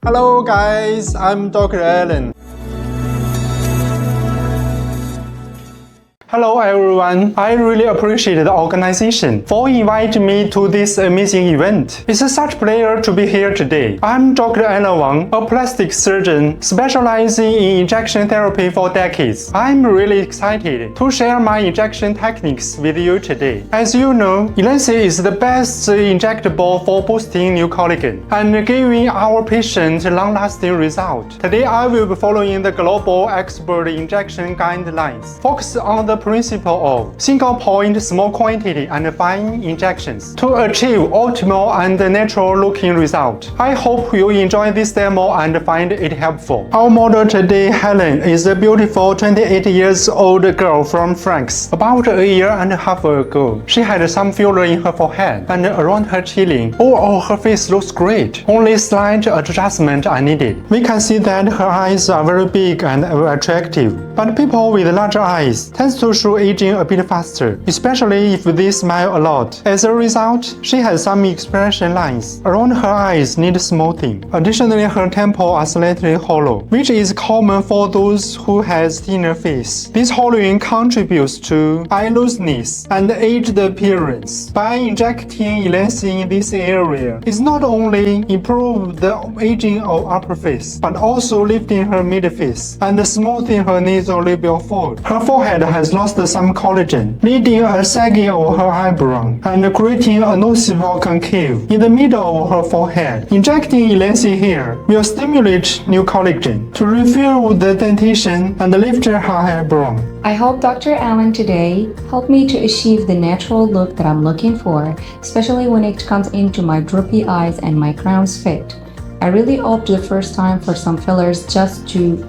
Hello guys, I'm Dr. Alan. Hello everyone, I really appreciate the organization for inviting me to this amazing event. It's such a pleasure to be here today. I'm Dr. Alan Wang, a plastic surgeon specializing in injection therapy for decades. I'm really excited to share my injection techniques with you today. As you know, Ellanse is the best injectable for boosting new collagen and giving our patients long-lasting results. Today I will be following the global expert injection guidelines. Focus on the principle of single point, small quantity, and fine injections to achieve optimal and natural looking result. I hope you enjoy this demo and find it helpful. Our model today, Helen, is a beautiful 28 years old girl from France. About a year and a half ago, she had some filler in her forehead and around her cheilion. Overall, her face looks great. Only slight adjustment are needed. We can see that her eyes are very big and attractive, but people with larger eyes tend to show aging a bit faster, especially if they smile a lot. As a result, she has some expression lines around her eyes need smoothing. Additionally, her temples are slightly hollow, which is common for those who has thinner face. This hollowing contributes to eye looseness and aged appearance. By injecting Ellanse in this area, it's not only improve the aging of upper face, but also lifting her mid-face and smoothing her nasolabial fold. Her forehead has lost some collagen, leading a sagging of her eyebrow and creating a noticeable concave in the middle of her forehead. Injecting Ellanse here will stimulate new collagen to refill the dentation and lift her eyebrow. I hope Dr. Alan today helped me to achieve the natural look that I'm looking for, especially when it comes into my droopy eyes and my crown's fit. I really opted the first time for some fillers just to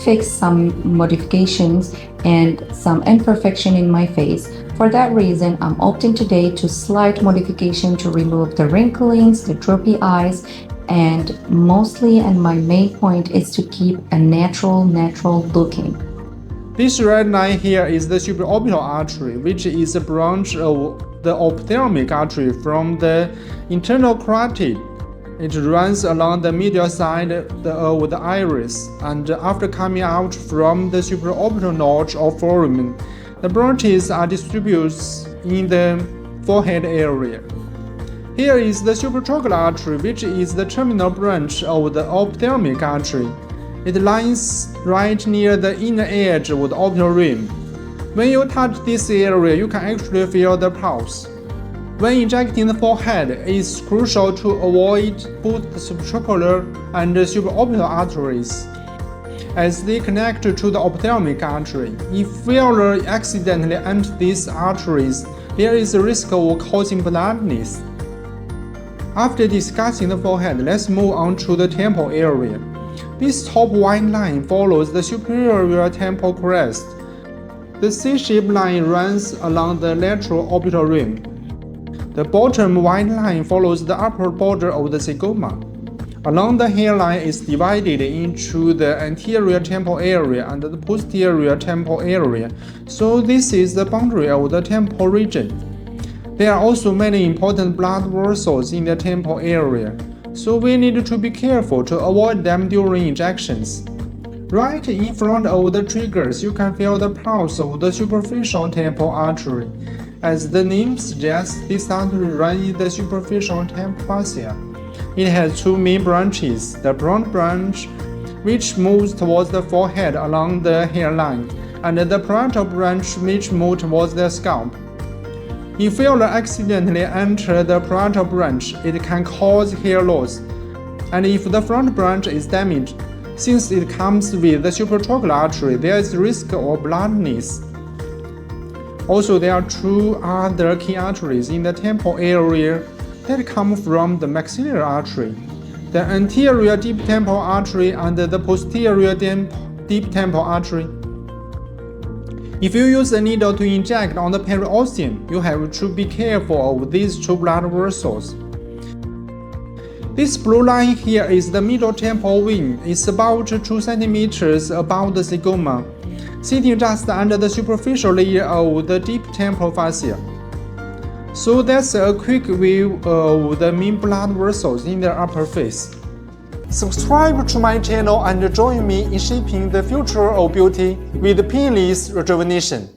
fix some modifications and some imperfection in my face. For that reason, I'm opting today to slight modification to remove the wrinklings, the droopy eyes, and mostly, and my main point is to keep a natural looking. This red line here is the supraorbital artery, which is a branch of the ophthalmic artery from the internal carotid. It runs along the medial side of the iris, and after coming out from the supraorbital notch of foramen, the branches are distributed in the forehead area. Here is the supratrochlear artery, which is the terminal branch of the ophthalmic artery. It lies right near the inner edge of the orbital rim. When you touch this area, you can actually feel the pulse. When injecting the forehead, it's crucial to avoid both the supratrochlear and the supraorbital arteries, as they connect to the ophthalmic artery. If filler accidentally enters these arteries, there is a risk of causing blindness. After discussing the forehead, let's move on to the temple area. This top white line follows the superior temple crest. The C-shaped line runs along the lateral orbital rim. The bottom white line follows the upper border of the zygoma. Along the hairline is divided into the anterior temple area and the posterior temple area, so this is the boundary of the temple region. There are also many important blood vessels in the temple area, so we need to be careful to avoid them during injections. Right in front of the triggers, you can feel the pulse of the superficial temple artery. As the name suggests, this artery runs in the superficial temple fascia. It has two main branches, the front branch, which moves towards the forehead along the hairline, and the parietal branch, which moves towards the scalp. If filler accidentally enters the parietal branch, it can cause hair loss, and if the front branch is damaged, since it comes with the supratrochlear artery, there is risk of blindness. Also, there are two other key arteries in the temple area that come from the maxillary artery, the anterior deep temple artery and the posterior deep temple artery. If you use a needle to inject on the periosteum, you have to be careful of these two blood vessels. This blue line here is the middle temple vein. It's about 2 cm above the zygoma, sitting just under the superficial layer of the deep temple fascia. So that's a quick view of the main blood vessels in the upper face. Subscribe to my channel and join me in shaping the future of beauty with painless rejuvenation.